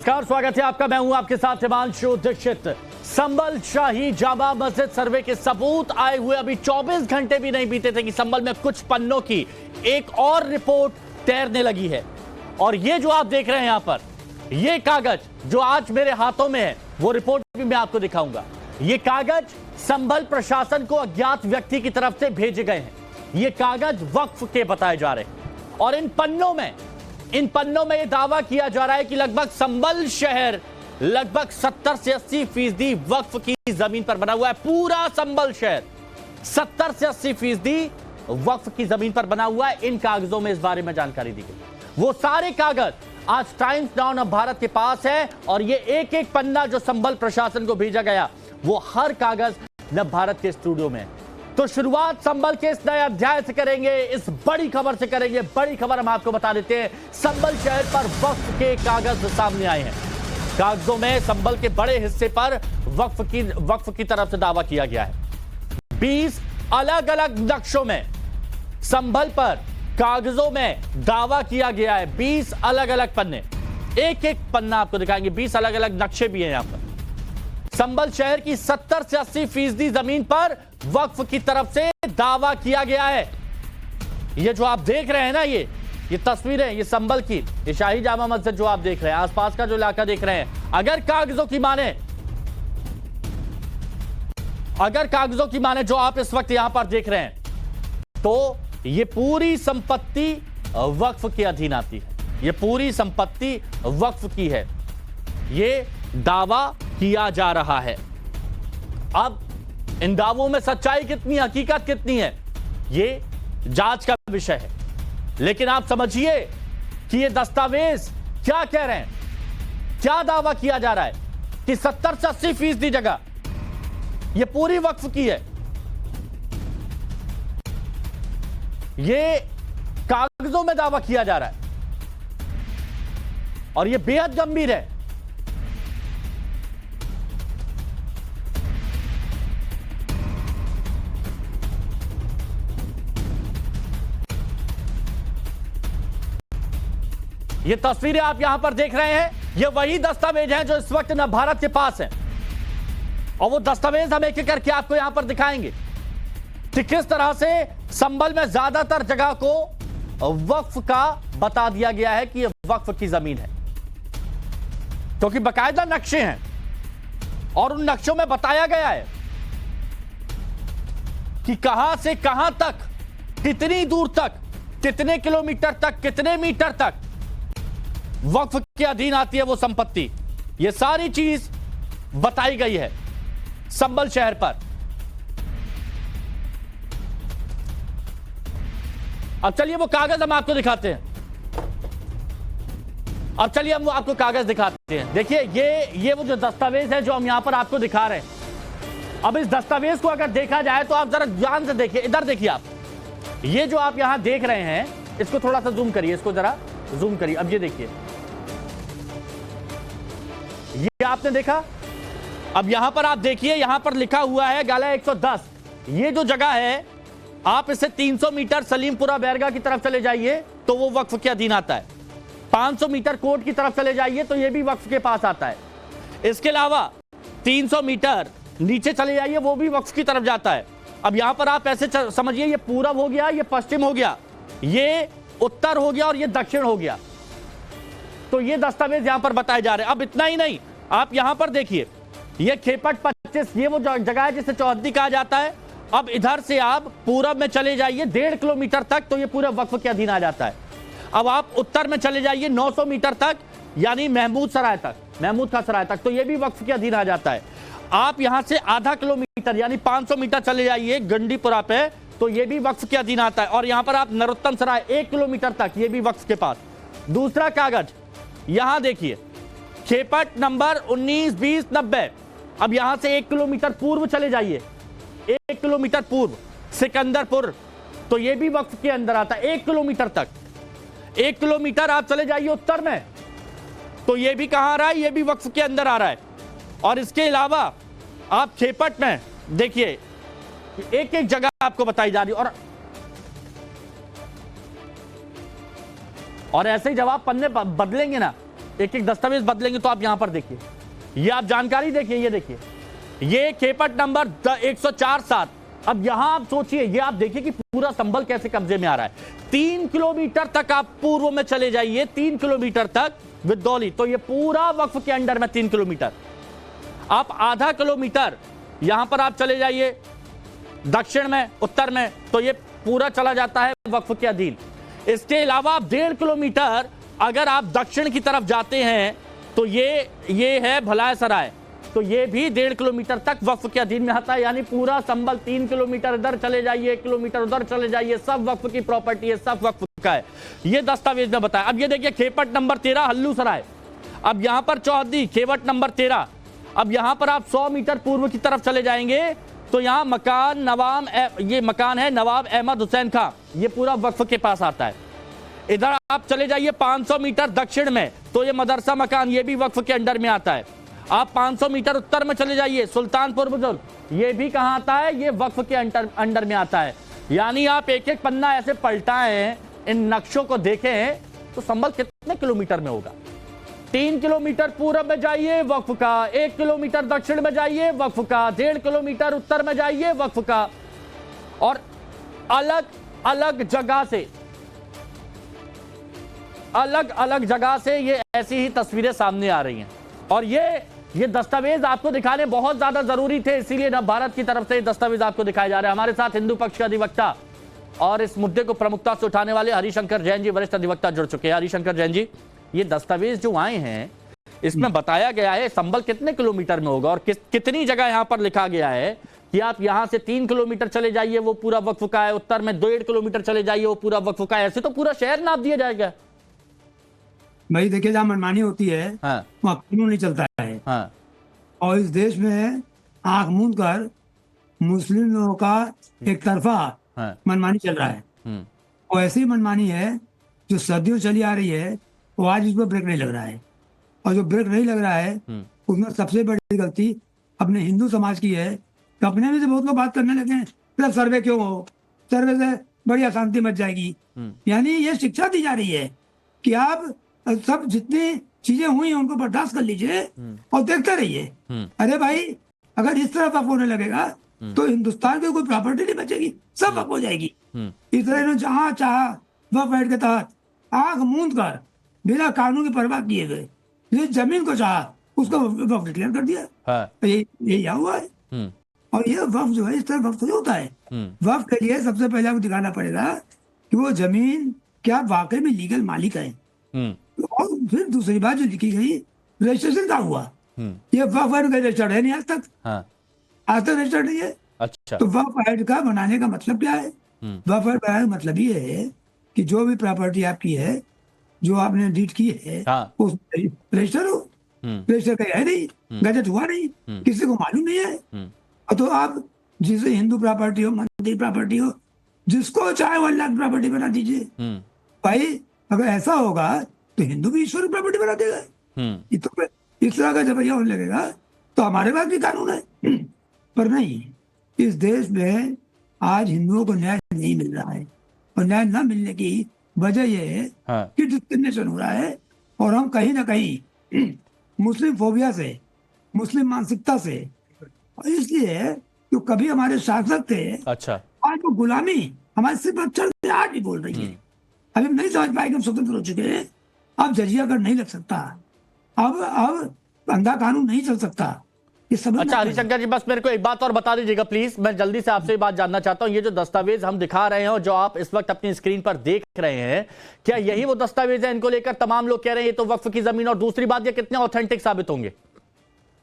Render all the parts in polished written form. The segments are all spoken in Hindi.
नमस्कार, स्वागत है आपका। मैं हूं आपके साथ हिमांशु दीक्षित। संभल शाही जामा मस्जिद सर्वे के सबूत आए हुए अभी 24 घंटे भी नहीं बीते थे कि संभल में कुछ पन्नों की एक और रिपोर्ट तैरने लगी है। और ये जो आप देख रहे हैं यहां पर, ये कागज जो आज मेरे हाथों में है, वो रिपोर्ट भी मैं आपको दिखाऊंगा। ये कागज संभल प्रशासन को अज्ञात व्यक्ति की तरफ से भेजे गए हैं। ये कागज वक्फ के बताए जा रहे हैं और इन पन्नों में यह दावा किया जा रहा है कि लगभग संभल शहर लगभग 70 से 80% वक्फ की जमीन पर बना हुआ है। पूरा संभल शहर 70 से 80% वक्फ की जमीन पर बना हुआ है। इन कागजों में इस बारे में जानकारी दी गई। वो सारे कागज आज टाइम्स नाउ ऑफ भारत के पास है और ये एक एक पन्ना जो संभल प्रशासन को भेजा गया, वो हर कागज नव भारत के स्टूडियो में है। तो शुरुआत संभल के इस नए अध्याय से करेंगे, इस बड़ी खबर से करेंगे। बड़ी खबर हम आपको बता देते हैं, संभल शहर पर वक्फ के कागज सामने आए हैं। कागजों में संभल के बड़े हिस्से पर वक्फ की तरफ से दावा किया गया है। 20 अलग अलग नक्शों में संभल पर कागजों में दावा किया गया है। 20 अलग अलग पन्ने, एक एक पन्ना आपको दिखाएंगे। 20 अलग अलग नक्शे भी हैं यहां पर। संभल शहर की 70 से 80% जमीन पर वक्फ की तरफ से दावा किया गया है। ये जो आप देख रहे हैं ना, ये तस्वीरें, ये संभल की, ये शाही जामा मस्जिद जो आप देख रहे हैं, आसपास का जो इलाका देख रहे हैं, अगर कागजों की माने जो आप इस वक्त यहां पर देख रहे हैं, तो ये पूरी संपत्ति वक्फ के अधीन आती है। ये पूरी संपत्ति वक्फ की है, ये दावा किया जा रहा है। अब इन दावों में सच्चाई कितनी, हकीकत कितनी है, ये जांच का विषय है। लेकिन आप समझिए कि ये दस्तावेज क्या कह रहे हैं, क्या दावा किया जा रहा है कि 70 से 80% जगह ये पूरी वक्फ की है। ये कागजों में दावा किया जा रहा है और ये बेहद गंभीर है। ये तस्वीरें आप यहां पर देख रहे हैं, ये वही दस्तावेज हैं जो इस वक्त नव भारत के पास हैं और वो दस्तावेज हम एक एक करके आपको यहां पर दिखाएंगे कि किस तरह से संभल में ज्यादातर जगह को वक्फ का बता दिया गया है कि ये वक्फ की जमीन है, क्योंकि बाकायदा नक्शे हैं और उन नक्शों में बताया गया है कि कहां से कहां तक, कितनी दूर तक, कितने किलोमीटर तक, कितने मीटर तक वक्फ के अधीन आती है वो संपत्ति। ये सारी चीज बताई गई है संभल शहर पर। अब चलिए वो कागज हम आपको दिखाते हैं। अब चलिए हम वो आपको कागज दिखाते हैं। देखिए ये वो जो दस्तावेज है जो हम यहां पर आपको दिखा रहे हैं। अब इस दस्तावेज को अगर देखा जाए तो आप जरा ध्यान से देखिए, इधर देखिए आप, ये जो आप यहां देख रहे हैं, इसको थोड़ा सा जूम करिए, इसको जरा जूम करिए। अब ये देखिए, ये आपने देखा। अब यहां पर आप देखिए, यहां पर लिखा हुआ है गाला 110। ये जो जगह है, आप इससे 300 मीटर सलीमपुरा बैरगा की तरफ चले जाइए तो वो वक्फ के अधीन आता है। 500 मीटर कोट की तरफ चले जाइए तो ये भी वक्फ के पास आता है। इसके अलावा 300 मीटर नीचे चले जाइए, वो भी वक्फ की तरफ जाता है। अब यहां पर आप ऐसे समझिए, ये पूरब हो गया, ये पश्चिम हो गया, ये उत्तर हो गया और ये दक्षिण हो गया। तो ये दस्तावेज यहां पर बताए जा रहे हैं। अब इतना ही नहीं, आप यहां पर देखिए, ये खेपट 25, ये वो जगह है जिसे चौहद्दी कहा जाता है। अब इधर से आप पूरब में चले जाइए 1.5 किलोमीटर तक, तो ये पूरे वक्फ के अधीन आ जाता है। अब आप उत्तर में चले जाइए 900 मीटर तक, यानी महमूद का सराय तक, तो ये भी वक्फ के अधीन आ जाता है। आप यहां से आधा किलोमीटर यानी 500 मीटर चले जाइए गंडीपुरा पे, तो ये भी वक्फ के अधीन आता है। और यहां पर आप नरोत्तम सराय 1 किलोमीटर तक, ये भी वक्फ के पास। दूसरा कागज यहां देखिए, खेपट नंबर 19, 20, 90। अब यहां से 1 किलोमीटर पूर्व चले जाइए, 1 किलोमीटर पूर्व सिकंदरपुर, तो ये भी वक्फ के अंदर आता है 1 किलोमीटर तक। 1 किलोमीटर आप चले जाइए उत्तर में, तो ये भी कहां आ रहा है, ये भी वक्फ के अंदर आ रहा है। और इसके अलावा आप खेपट में देखिए, एक एक जगह आपको बताई जा रही है। और ऐसे ही जब आप पन्ने बदलेंगे ना, एक एक दस्तावेज बदलेंगे तो आप यहां पर देखिए, ये आप जानकारी देखिए, ये देखिए, ये खेपट नंबर 104/7। अब यहां आप सोचिए, ये आप देखिए कि पूरा संभल कैसे कब्जे में आ रहा है। 3 किलोमीटर तक आप पूर्व में चले जाइए, 3 किलोमीटर तक विदौली, तो ये पूरा वक्फ के अंडर में 3 किलोमीटर। आप आधा किलोमीटर यहां पर आप चले जाइए दक्षिण में, उत्तर में, तो ये पूरा चला जाता है वक्फ के अधीन। इसके अलावा आप 1.5 किलोमीटर अगर आप दक्षिण की तरफ जाते हैं तो ये है भलायसराय, तो ये भी 1.5 किलोमीटर तक वक्फ के अधीन में आता है। यानी पूरा संबल 3 किलोमीटर इधर चले जाइए, 1 किलोमीटर उधर चले जाइए, सब वक्फ की प्रॉपर्टी है, सब वक्फ का है। ये दस्तावेज में बताया। अब ये देखिए खेपट नंबर 13 हल्लूसराय, अब यहां पर चौहदी खेवट नंबर 13। अब यहां पर आप 100 मीटर पूर्व की तरफ चले जाएंगे तो यहां मकान ये मकान है नवाब अहमद हुसैन खां, ये पूरा वक्फ के पास आता है। इधर आप चले जाइए 500 मीटर दक्षिण में तो ये मदरसा मकान, ये भी वक्फ के अंडर में आता है। आप 500 मीटर उत्तर में चले जाइए सुल्तानपुर बुजुर्ग, ये भी कहां आता है, ये वक्फ के अंडर में आता है। यानी आप एक एक पन्ना ऐसे पलटाएं, इन नक्शों को देखें तो संभल कितने किलोमीटर में होगा। 3 किलोमीटर पूर्व में जाइए वक्फ का, 1 किलोमीटर दक्षिण में जाइए वक्फ का, 1.5 किलोमीटर उत्तर में जाइए वक्फ का, और अलग अलग जगह से ये ऐसी ही तस्वीरें सामने आ रही हैं। और ये दस्तावेज आपको दिखाने बहुत ज्यादा जरूरी थे, इसीलिए नव भारत की तरफ से ये दस्तावेज आपको दिखाए जा रहे हैं। हमारे साथ हिंदू पक्ष के अधिवक्ता और इस मुद्दे को प्रमुखता से उठाने वाले हरिशंकर जैन जी, वरिष्ठ अधिवक्ता, जुड़ चुके हैं। हरिशंकर जैन जी, ये दस्तावेज जो आए हैं इसमें बताया गया है संबल कितने किलोमीटर में होगा, और कितनी जगह यहां पर लिखा गया है कि आप यहां से 3 किलोमीटर चले जाइए वो पूरा वक्फ का है, उत्तर में 1.5 किलोमीटर चले जाइए वो पूरा वक्फ का है। ऐसे तो पूरा शहर नाप दिया जाएगा। भाई देखिए, जहाँ मनमानी होती है हाँ, वहाँ कानून नहीं चलता है। हाँ, और इस देश में आंख मूंद कर मुस्लिम लोगों का एक तरफा हाँ, मनमानी चल रहा है। और ऐसी मनमानी है जो सदियों चली आ रही है, वो आज इस पर ब्रेक नहीं लग रहा है। और जो ब्रेक नहीं लग रहा है उसमें सबसे बड़ी गलती अपने हिंदू समाज की है कि अपने में से बहुत लोग बात करने लगे हैं, तो सर्वे क्यों हो, सर्वे से बड़ी अशांति मच जाएगी। यानी ये शिक्षा दी जा रही है कि आप सब जितनी चीजें हुई हैं उनको बर्दाश्त कर लीजिए और देखते रहिए। अरे भाई, अगर इस तरह वक्फ होने लगेगा तो हिंदुस्तान की कोई प्रॉपर्टी नहीं बचेगी, सब वक्फ हो जाएगी। इस तरह इन्होंने जहाँ चाहा वक्फ एक्ट के तहत आंख मूंद कर बिना कानून की परवाह किए हुए जिस जमीन को चाहा उसको वक्फ डिक्लेयर कर दिया। तो ये हुआ है। और ये वक्फ जो है इस तरह वक्फ नहीं होता है। वक्फ के लिए सबसे पहले आपको दिखाना पड़ेगा कि वो जमीन क्या वाकई में लीगल मालिक है। और फिर दूसरी बात जो लिखी गई, रजिस्ट्रेशन का हुआ, ये वक्फ एक्ट रजिस्टर्ड है नहीं आज तक। आज तक रजिस्टर्ड नहीं है। अच्छा। तो वक्फ एक्ट का बनाने का मतलब क्या है? वक्फ एक्ट बनाने का मतलब ये है कि जो भी प्रॉपर्टी आपकी है, जो आपने डीड की है, उस रजिस्टर हो। रजिस्टर का है नहीं, गजट हुआ नहीं, किसी को मालूम नहीं है। तो आप जिसे हिंदू प्रॉपर्टी हो, मंदिर प्रॉपर्टी हो, जिसको चाहे वो अल्लाह की प्रॉपर्टी बना दीजिए। भाई अगर ऐसा होगा तो हिंदू भी ईश्वर की प्रॉपर्टी बना देगा। तो इस तरह का जब यह होने लगेगा तो हमारे पास भी कानून है। पर नहीं, इस देश में आज हिंदुओं को न्याय नहीं मिल रहा है। और न्याय न मिलने की वजह यह है कि डिस्क्रिमिनेशन हो रहा है। और हम कहीं ना कहीं मुस्लिम फोबिया से, मुस्लिम मानसिकता से, इसलिए तो कभी हमारे शासक थे, अच्छा, आज वो गुलामी हमारे सिर्फ अक्षर आज भी बोल रही है। अभी हम नहीं समझ पाए कि हम स्वतंत्र हो चुके हैं। अब जजिया कर नहीं लग सकता, अब अंधा कानून नहीं चल सकता। ये सब अच्छा हरिशंकर जी, बस मेरे को एक बात और बता दीजिएगा प्लीज, मैं जल्दी से आपसे बात जानना चाहता हूं। ये जो दस्तावेज हम दिखा रहे हैं और जो आप इस वक्त अपनी स्क्रीन पर देख रहे हैं, क्या यही वो दस्तावेज है? इनको लेकर तमाम लोग कह रहे हैं ये तो वक्फ की जमीन। और दूसरी बात, ये कितने ऑथेंटिक साबित होंगे?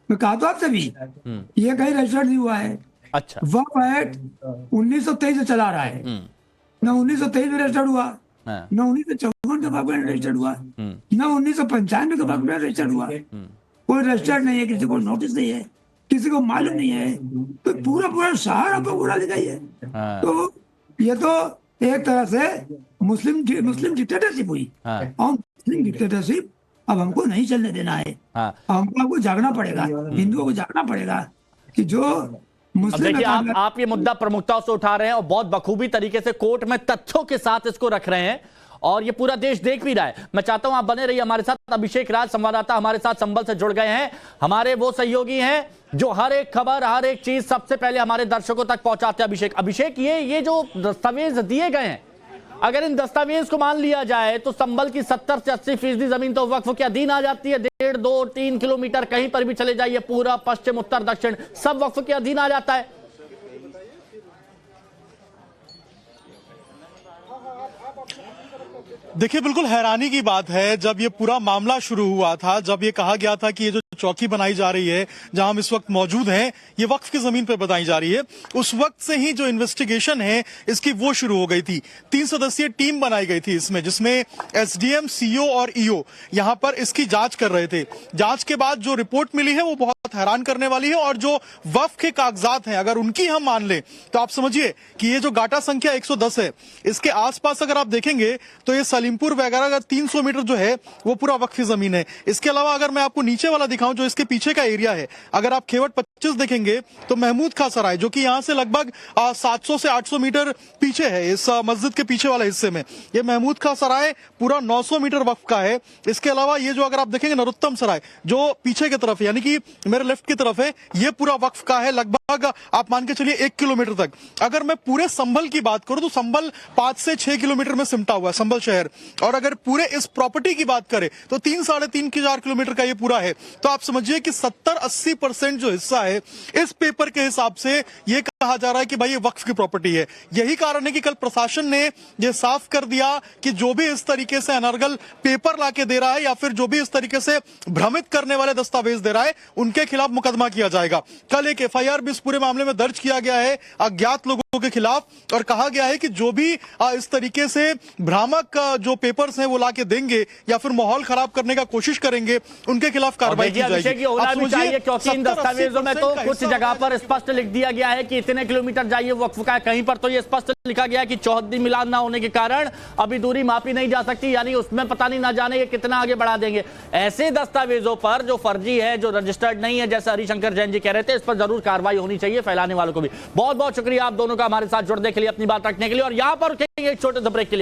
मैं कहा तो आपसे भी, ये कहीं रजिस्टर्ड नहीं हुआ है। अच्छा। वक्फ एक्ट 1923 से चला रहा है, न 1923 में रजिस्टर्ड हुआ, न 1954 का वक्फ एक्ट रजिस्टर्ड हुआ, न 1995 का वक्फ एक्ट रजिस्टर्ड हुआ। कोई रजिस्टर्ड नहीं है, किसी को नोटिस नहीं है, किसी को मालूम नहीं है। तो पूरा शहर आपको उड़ा दिखाई है। तो ये तो एक तरह से मुस्लिम डिक्टेटरशिप हुई। और मुस्लिम डिक्टेटरशिप अब हमको नहीं चलने देना है। हमको जागना पड़ेगा, हिंदुओं को जागना पड़ेगा कि जो मुस्लिम। देखिए, आप ये मुद्दा प्रमुखता से उठा रहे हैं और बहुत बखूबी तरीके से कोर्ट में तथ्यों के साथ इसको रख रहे हैं। और ये पूरा देश देख भी रहा है। मैं चाहता हूं आप बने रहिए हमारे साथ। अभिषेक राज संवाददाता हमारे साथ संभल से जुड़ गए हैं, हमारे वो सहयोगी हैं जो हर एक खबर, हर एक चीज सबसे पहले हमारे दर्शकों तक पहुंचाते हैं। अभिषेक, ये जो दस्तावेज दिए गए हैं, अगर इन दस्तावेज को मान लिया जाए तो संभल की 70 से 80% जमीन तो वक्फ के अधीन आ जाती है। 1.5, 2, 3 किलोमीटर कहीं पर भी चले जाइए, पूरा पश्चिम, उत्तर, दक्षिण सब वक्फ के अधीन आ जाता है। देखिए, बिल्कुल हैरानी की बात है, जब ये पूरा मामला शुरू हुआ था, जब ये कहा गया था कि ये जो चौकी बनाई जा रही है जहां हम इस वक्त मौजूद हैं, ये वक्फ की जमीन पर बनाई जा रही है, उस वक्त से ही जो इन्वेस्टिगेशन है इसकी वो शुरू हो गई थी। 3 सदस्यीय टीम बनाई गई थी इसमें, जिसमें एसडीएम, सीओ और ईओ यहां पर इसकी जांच कर रहे थे। जांच के बाद जो रिपोर्ट मिली है वो बहुत हैरान करने वाली है, और जो वक्फ के कागजात हैं अगर उनकी हम मान लें तो आप समझिए कि ये जो गाटा संख्या 110 है, इसके आसपास अगर आप देखेंगे तो ये सलीमपुर वगैरह 300 मीटर जो है वो पूरा वक्फी जमीन है। इसके अलावा अगर मैं आपको नीचे वाला दिखाऊं, जो इसके पीछे का एरिया है, अगर आप खेवट 25 देखेंगे तो महमूद खां सराय, जो कि यहां से लगभग 700 से 800 मीटर पीछे है, इस मस्जिद के पीछे वाले हिस्से में ये महमूद खां सराय पूरा 900 मीटर वक्फ का है। इसके अलावा ये जो अगर आप देखेंगे नरोत्तम सराय, जो पीछे की तरफ यानी कि मेरे लेफ्ट की तरफ है, ये पूरा वक्फ का है, लगभग आप मान के चलिए 1 किलोमीटर तक। अगर मैं पूरे संभल की बात करूं तो संभल 5 से 6 किलोमीटर में सिमटा हुआ है संभल शहर, और अगर पूरे इस प्रॉपर्टी की बात करें तो 3, 3.5 के 4 किलोमीटर का ये पूरा है। तो आप समझिए कि 70-80% जो हिस्सा है इस पेपर के हिसाब से ये कहा जा रहा है कि भाई ये वक्फ की प्रॉपर्टी है। यही कारण है कि कल प्रशासन ने ये साफ कर दिया कि जो भी इस तरीके से अनर्गल पेपर लाके दे रहा है या फिर जो भी इस तरीके से भ्रमित करने वाले दस्तावेज दे रहा है, उनके खिलाफ मुकदमा किया जाएगा। कल एक एफआईआर भी इस पूरे मामले में दर्ज किया गया है अज्ञात लोगों के खिलाफ, और कहा गया है कि जो भी इस तरीके से भ्रामक जो पेपर्स हैं वो लाके देंगे या फिर माहौल खराब करने का कोशिश करेंगे, उनके खिलाफ कार्रवाई की जाएगी। होना भी चाहिए, क्योंकि इन दस्तावेजों में तो कुछ जगह पर स्पष्ट लिख दिया गया है कि इतने किलोमीटर जाइए वक्फ का, कहीं पर तो ये स्पष्ट लिखा गया है कि चौहद्दी मिलान ना होने के कारण अभी दूरी मापी नहीं जा सकती, यानी उसमें पता नहीं ना जाने ये कितना आगे बढ़ा देंगे। ऐसे दस्तावेजों पर जो फर्जी है, जो रजिस्टर्ड नहीं है, जैसे हरिशंकर जैन जी कह रहे थे, इस पर जरूर कार्रवाई होनी चाहिए, फैलाने वालों को भी। बहुत बहुत शुक्रिया आप दोनों का हमारे साथ जुड़ने के लिए, अपनी बात रखने के लिए, और यहां पर एक छोटे से ब्रेक के लिए।